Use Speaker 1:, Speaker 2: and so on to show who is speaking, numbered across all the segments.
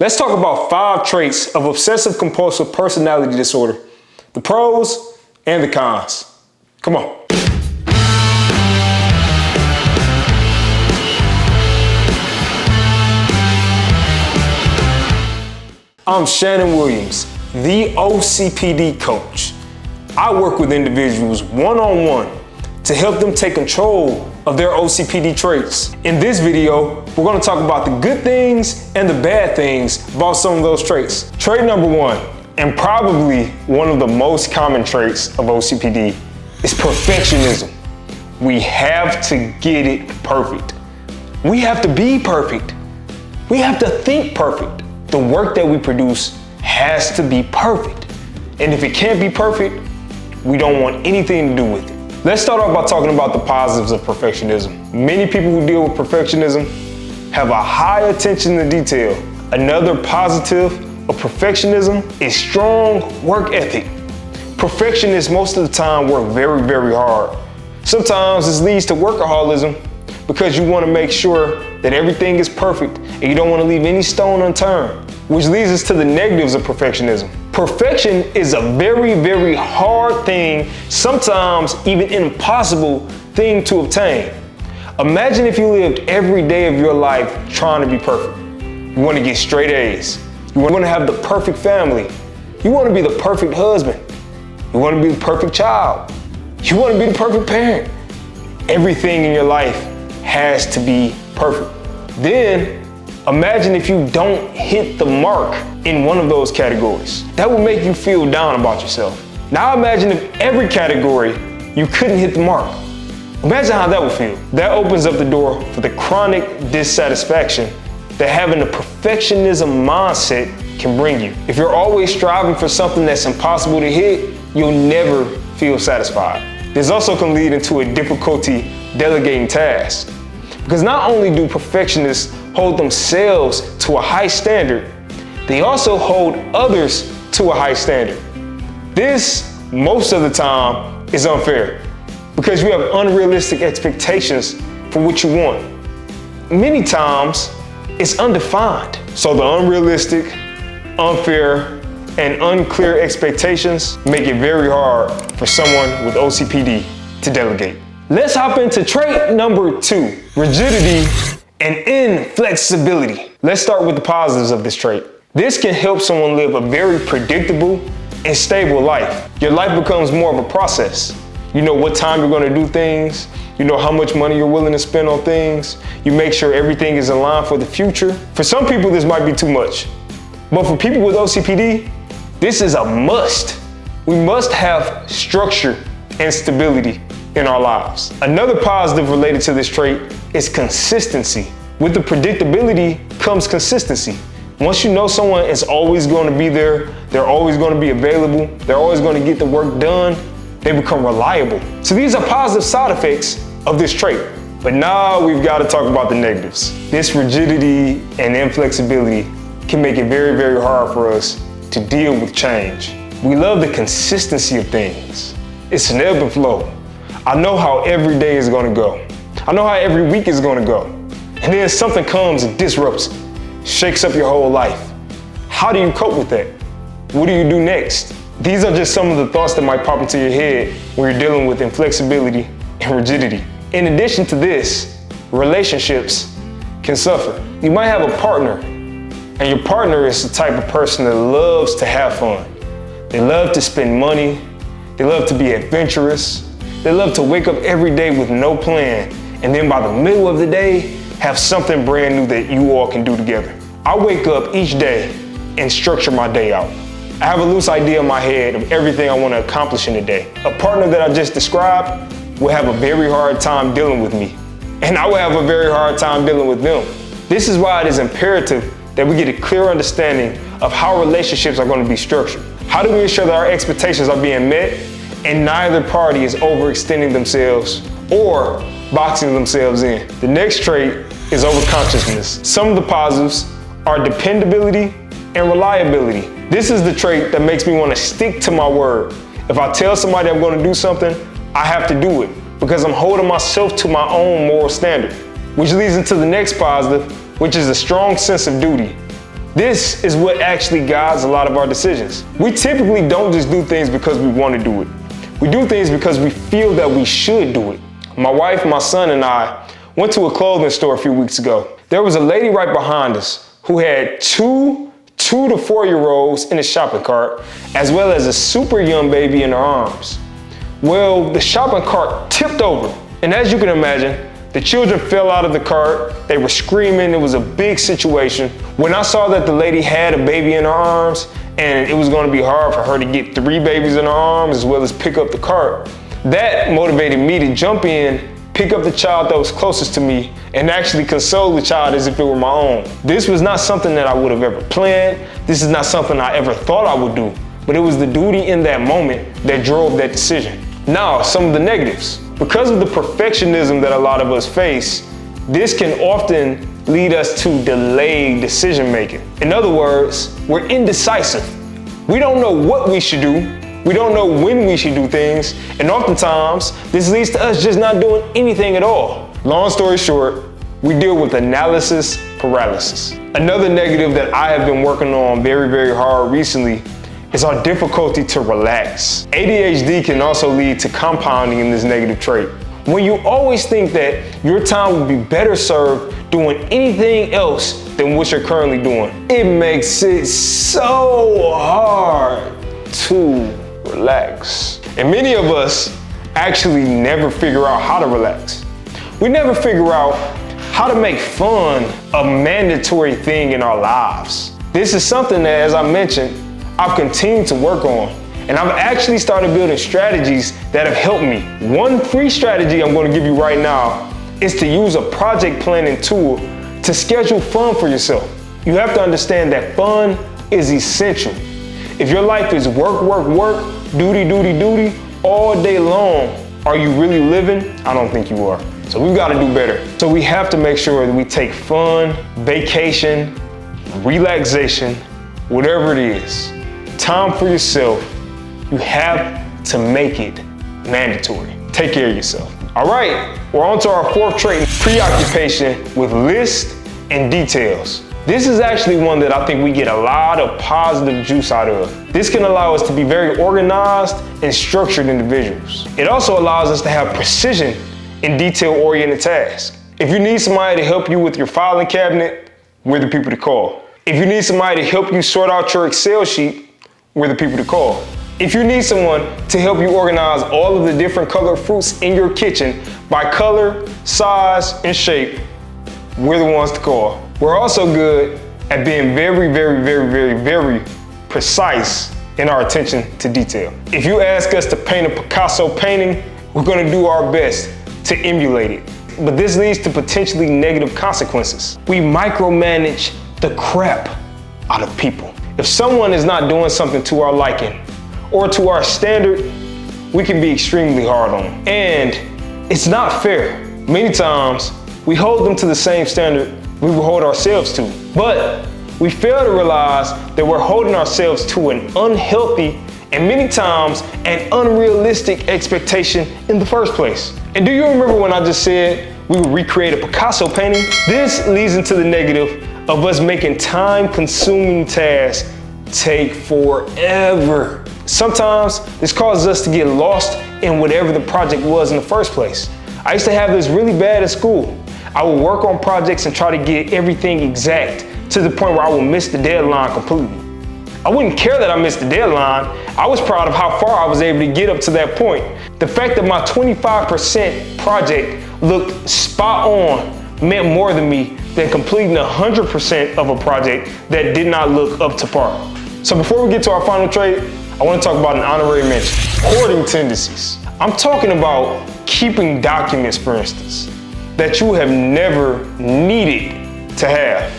Speaker 1: Let's talk about 5 traits of obsessive compulsive personality disorder, the pros and the cons. Come on. I'm Shannon Williams, the OCPD coach. I work with individuals one-on-one to help them take control of their OCPD traits. In this video, we're going to talk about the good things and the bad things about some of those traits. Trait number 1, and probably one of the most common traits of OCPD, is perfectionism. We have to get it perfect. We have to be perfect. We have to think perfect. The work that we produce has to be perfect. And if it can't be perfect, we don't want anything to do with it. Let's start off by talking about the positives of perfectionism. Many people who deal with perfectionism have a high attention to detail. Another positive of perfectionism is strong work ethic. Perfectionists most of the time work very, very hard. Sometimes this leads to workaholism because you want to make sure that everything is perfect and you don't want to leave any stone unturned, which leads us to the negatives of perfectionism. Perfection is a very, very hard thing, sometimes even impossible thing to obtain. Imagine if you lived every day of your life trying to be perfect. You want to get straight A's. You want to have the perfect family. You want to be the perfect husband. You want to be the perfect child. You want to be the perfect parent. Everything in your life has to be perfect. Then imagine if you don't hit the mark in one of those categories. That would make you feel down about yourself. Now imagine if every category you couldn't hit the mark. Imagine how that would feel. That opens up the door for the chronic dissatisfaction that having a perfectionism mindset can bring you. If you're always striving for something that's impossible to hit, you'll never feel satisfied. This also can lead into a difficulty delegating tasks. Because not only do perfectionists hold themselves to a high standard, they also hold others to a high standard. This, most of the time, is unfair because you have unrealistic expectations for what you want. Many times, it's undefined. So the unrealistic, unfair, and unclear expectations make it very hard for someone with OCPD to delegate. Let's hop into trait number 2, rigidity and inflexibility. Let's start with the positives of this trait. This can help someone live a very predictable and stable life. Your life becomes more of a process. You know what time you're going to do things. You know how much money you're willing to spend on things. You make sure everything is in line for the future. For some people, this might be too much. But for people with OCPD, this is a must. We must have structure and stability in our lives. Another positive related to this trait is consistency. With the predictability comes consistency. Once you know someone is always going to be there, they're always going to be available, they're always going to get the work done, they become reliable. So these are positive side effects of this trait. But now we've got to talk about the negatives. This rigidity and inflexibility can make it very, very hard for us to deal with change. We love the consistency of things. It's an ebb and flow. I know how every day is going to go. I know how every week is going to go. And then something comes and disrupts, shakes up your whole life. How do you cope with that? What do you do next? These are just some of the thoughts that might pop into your head when you're dealing with inflexibility and rigidity. In addition to this, relationships can suffer. You might have a partner, and your partner is the type of person that loves to have fun. They love to spend money. They love to be adventurous. They love to wake up every day with no plan, and then by the middle of the day, have something brand new that you all can do together. I wake up each day and structure my day out. I have a loose idea in my head of everything I want to accomplish in a day. A partner that I just described will have a very hard time dealing with me, and I will have a very hard time dealing with them. This is why it is imperative that we get a clear understanding of how relationships are going to be structured. How do we ensure that our expectations are being met and neither party is overextending themselves or boxing themselves in? The next trait is overconsciousness. Some of the positives are dependability and reliability. This is the trait that makes me want to stick to my word. If I tell somebody I'm going to do something, I have to do it because I'm holding myself to my own moral standard. Which leads into the next positive, which is a strong sense of duty. This is what actually guides a lot of our decisions. We typically don't just do things because we want to do it. We do things because we feel that we should do it. My wife, my son, and I went to a clothing store a few weeks ago. There was a lady right behind us who had two to 4-year-olds in a shopping cart, as well as a super young baby in her arms. Well, the shopping cart tipped over, and as you can imagine, the children fell out of the cart. They were screaming. It was a big situation. When I saw that the lady had a baby in her arms and it was going to be hard for her to get 3 babies in her arms as well as pick up the cart, that motivated me to jump in, pick up the child that was closest to me, and actually console the child as if it were my own. This was not something that I would have ever planned. This is not something I ever thought I would do, but it was the duty in that moment that drove that decision. Now, some of the negatives. Because of the perfectionism that a lot of us face, this can often lead us to delayed decision making. In other words, we're indecisive. We don't know what we should do. We don't know when we should do things. And oftentimes, this leads to us just not doing anything at all. Long story short, we deal with analysis paralysis. Another negative that I have been working on very hard recently is our difficulty to relax. ADHD can also lead to compounding in this negative trait. When you always think that your time would be better served doing anything else than what you're currently doing, it makes it so hard to relax. And many of us actually never figure out how to relax. We never figure out how to make fun a mandatory thing in our lives. This is something that, as I mentioned, I've continued to work on, and I've actually started building strategies that have helped me. One free strategy I'm going to give you right now is to use a project planning tool to schedule fun for yourself. You have to understand that fun is essential. If your life is work, duty all day long, are you really living? I don't think you are. So we've got to do better. So we have to make sure that we take fun, vacation, relaxation, whatever it is. Time for yourself, you have to make it mandatory. Take care of yourself. All right, we're on to our 4th trait, preoccupation with lists and details. This is actually one that I think we get a lot of positive juice out of. This can allow us to be very organized and structured individuals. It also allows us to have precision in detail-oriented tasks. If you need somebody to help you with your filing cabinet, we're the people to call. If you need somebody to help you sort out your Excel sheet, we're the people to call. If you need someone to help you organize all of the different colored fruits in your kitchen by color, size, and shape, we're the ones to call. We're also good at being very precise in our attention to detail. If you ask us to paint a Picasso painting, we're gonna do our best to emulate it. But this leads to potentially negative consequences. We micromanage the crap out of people. If someone is not doing something to our liking or to our standard, we can be extremely hard on them. And it's not fair. Many times, we hold them to the same standard we will hold ourselves to. But we fail to realize that we're holding ourselves to an unhealthy and many times an unrealistic expectation in the first place. And do you remember when I just said we would recreate a Picasso painting? This leads into the negative of us making time-consuming tasks take forever. Sometimes this causes us to get lost in whatever the project was in the first place. I used to have this really bad at school. I would work on projects and try to get everything exact to the point where I would miss the deadline completely. I wouldn't care that I missed the deadline. I was proud of how far I was able to get up to that point. The fact that my 25% project looked spot on meant more to me than completing 100% of a project that did not look up to par. So before we get to our final trait, I want to talk about an honorary mention, hoarding tendencies. I'm talking about keeping documents, for instance, that you have never needed to have,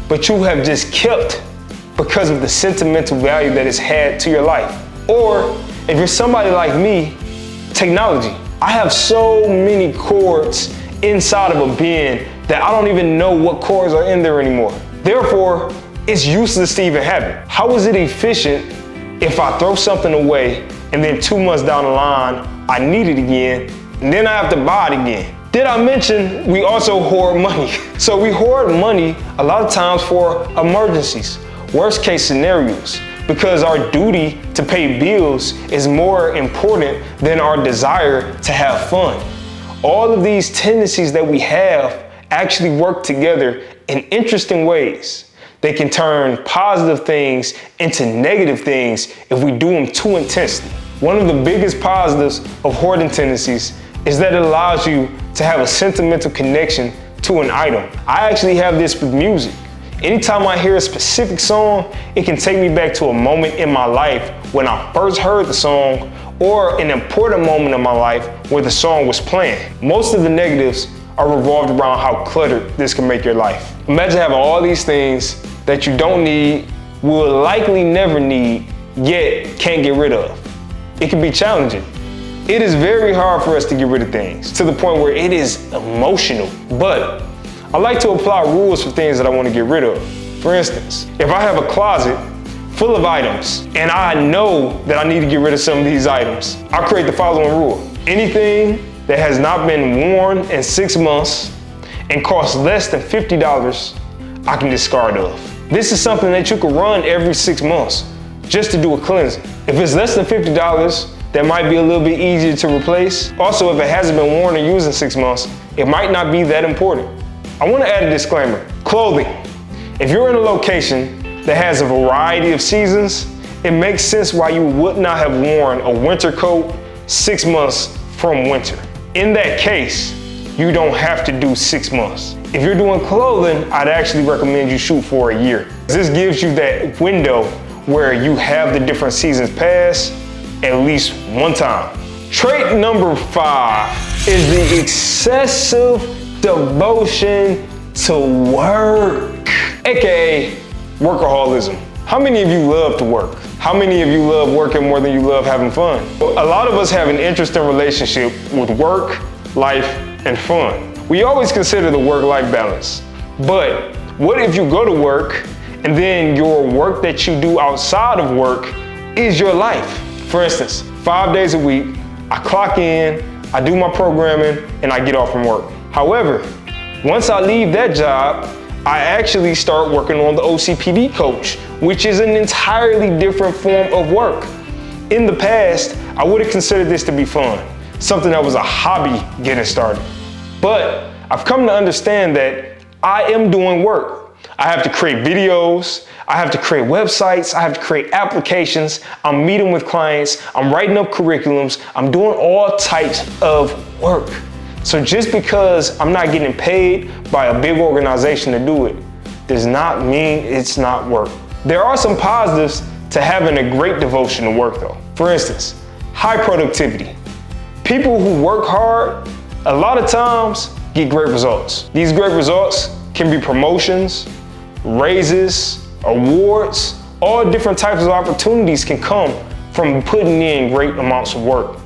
Speaker 1: but you have just kept because of the sentimental value that it's had to your life. Or if you're somebody like me, technology. I have so many cords inside of a bin that I don't even know what cords are in there anymore. Therefore, it's useless to even have it. How is it efficient if I throw something away and then 2 months down the line, I need it again, and then I have to buy it again? Did I mention we also hoard money? So we hoard money a lot of times for emergencies, worst case scenarios, because our duty to pay bills is more important than our desire to have fun. All of these tendencies that we have actually work together in interesting ways. They can turn positive things into negative things if we do them too intensely. One of the biggest positives of hoarding tendencies is that it allows you to have a sentimental connection to an item. I actually have this with music. Anytime I hear a specific song, it can take me back to a moment in my life when I first heard the song, or an important moment in my life where the song was playing. Most of the negatives are revolved around how cluttered this can make your life. Imagine having all these things that you don't need, will likely never need, yet can't get rid of. It can be challenging. It is very hard for us to get rid of things to the point where it is emotional, but I like to apply rules for things that I want to get rid of. For instance, if I have a closet full of items and I know that I need to get rid of some of these items, I'll create the following rule. Anything that has not been worn in 6 months and costs less than $50, I can discard of. This is something that you can run every 6 months just to do a cleansing. If it's less than $50, that might be a little bit easier to replace. Also, if it hasn't been worn or used in 6 months, it might not be that important. I want to add a disclaimer. Clothing. If you're in a location that has a variety of seasons, it makes sense why you would not have worn a winter coat 6 months from winter. In that case, you don't have to do 6 months. If you're doing clothing, I'd actually recommend you shoot for a year. This gives you that window where you have the different seasons pass at least one time. Trait number 5 is the excessive devotion to work, aka workaholism. How many of you love to work? How many of you love working more than you love having fun? A lot of us have an interesting relationship with work, life, and fun. We always consider the work-life balance. But what if you go to work and then your work that you do outside of work is your life? For instance, 5 days a week, I clock in, I do my programming, and I get off from work. However, once I leave that job, I actually start working on the OCPD coach, which is an entirely different form of work. In the past, I would have considered this to be fun, something that was a hobby getting started. But I've come to understand that I am doing work. I have to create videos, I have to create websites, I have to create applications, I'm meeting with clients, I'm writing up curriculums, I'm doing all types of work. So just because I'm not getting paid by a big organization to do it, does not mean it's not work. There are some positives to having a great devotion to work though. For instance, high productivity. People who work hard, a lot of times get great results. These great results can be promotions, raises, awards, all different types of opportunities can come from putting in great amounts of work.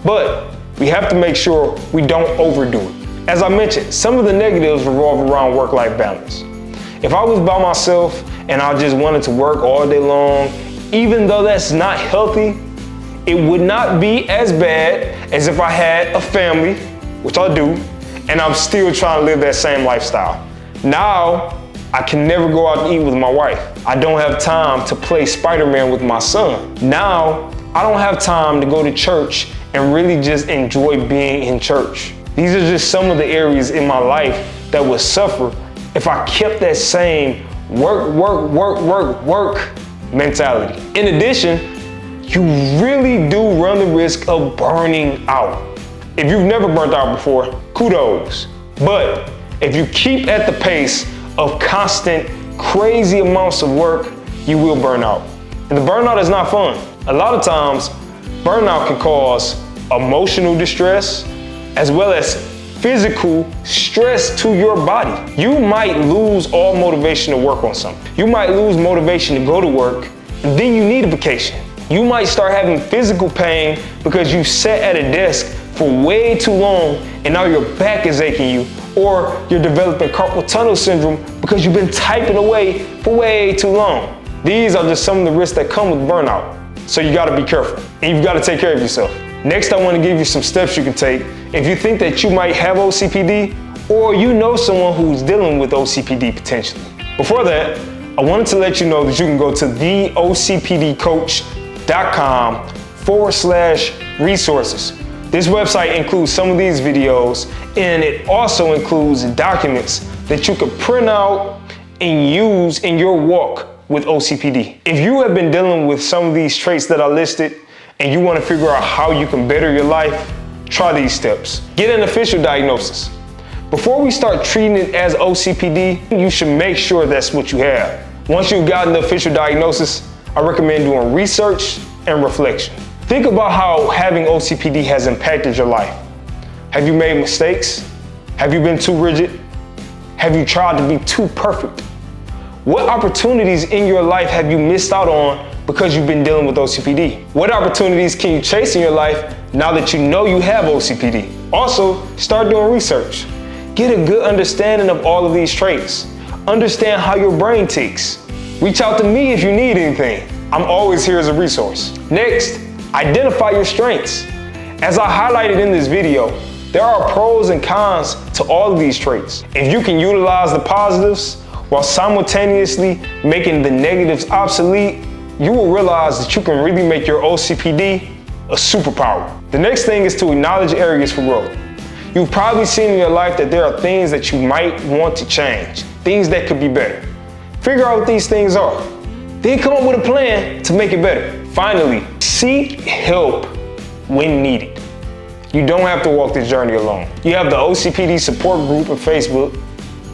Speaker 1: But we have to make sure we don't overdo it. As I mentioned, some of the negatives revolve around work-life balance. If I was by myself and I just wanted to work all day long, even though that's not healthy, it would not be as bad as if I had a family, which I do, and I'm still trying to live that same lifestyle. Now, I can never go out to eat with my wife. I don't have time to play Spider-Man with my son. Now, I don't have time to go to church and really just enjoy being in church. These are just some of the areas in my life that would suffer if I kept that same work mentality. In addition, you really do run the risk of burning out. If you've never burnt out before, kudos. But if you keep at the pace of constant, crazy amounts of work, you will burn out. And the burnout is not fun. A lot of times, burnout can cause emotional distress as well as physical stress to your body. You might lose all motivation to work on something. You might lose motivation to go to work, and then you need a vacation. You might start having physical pain because you sat at a desk for way too long and now your back is aching you, or you're developing carpal tunnel syndrome because you've been typing away for way too long. These are just some of the risks that come with burnout. So you gotta be careful and you've gotta take care of yourself. Next, I want to give you some steps you can take if you think that you might have OCPD or you know someone who's dealing with OCPD potentially. Before that, I wanted to let you know that you can go to theocpdcoach.com/resources. This website includes some of these videos, and it also includes documents that you could print out and use in your walk with OCPD. If you have been dealing with some of these traits that I listed and you want to figure out how you can better your life, try these steps. Get an official diagnosis. Before we start treating it as OCPD, you should make sure that's what you have. Once you've gotten the official diagnosis, I recommend doing research and reflection. Think about how having OCPD has impacted your life. Have you made mistakes? Have you been too rigid? Have you tried to be too perfect? What opportunities in your life have you missed out on because you've been dealing with OCPD? What opportunities can you chase in your life now that you know you have OCPD? Also, start doing research. Get a good understanding of all of these traits. Understand how your brain ticks. Reach out to me if you need anything. I'm always here as a resource. Next, identify your strengths. As I highlighted in this video, there are pros and cons to all of these traits. If you can utilize the positives while simultaneously making the negatives obsolete, you will realize that you can really make your OCPD a superpower. The next thing is to acknowledge areas for growth. You've probably seen in your life that there are things that you might want to change, things that could be better. Figure out what these things are. Then come up with a plan to make it better. Finally, seek help when needed. You don't have to walk this journey alone. You have the OCPD support group on Facebook.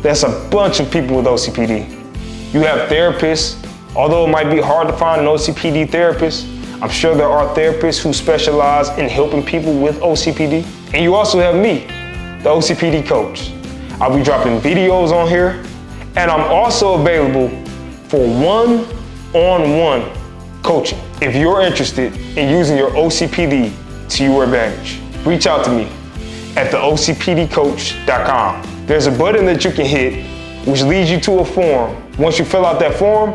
Speaker 1: That's a bunch of people with OCPD. You have therapists. Although it might be hard to find an OCPD therapist, I'm sure there are therapists who specialize in helping people with OCPD. And you also have me, the OCPD coach. I'll be dropping videos on here, and I'm also available for one-on-one coaching. If you're interested in using your OCPD to your advantage, reach out to me at theocpdcoach.com. There's a button that you can hit which leads you to a form. Once you fill out that form,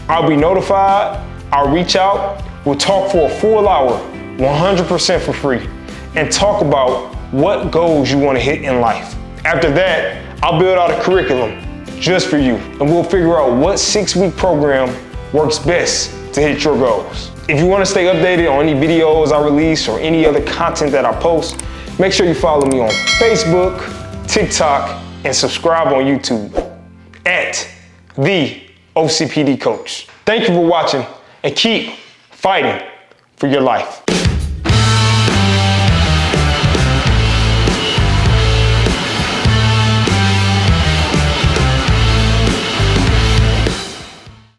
Speaker 1: I'll be notified, I'll reach out, we'll talk for a full hour, 100% for free, and talk about what goals you want to hit in life. After that, I'll build out a curriculum just for you, and we'll figure out what 6-week program works best to hit your goals. If you want to stay updated on any videos I release or any other content that I post, make sure you follow me on Facebook, TikTok, and subscribe on YouTube at The OCPD Coach. Thank you for watching, and keep fighting for your life.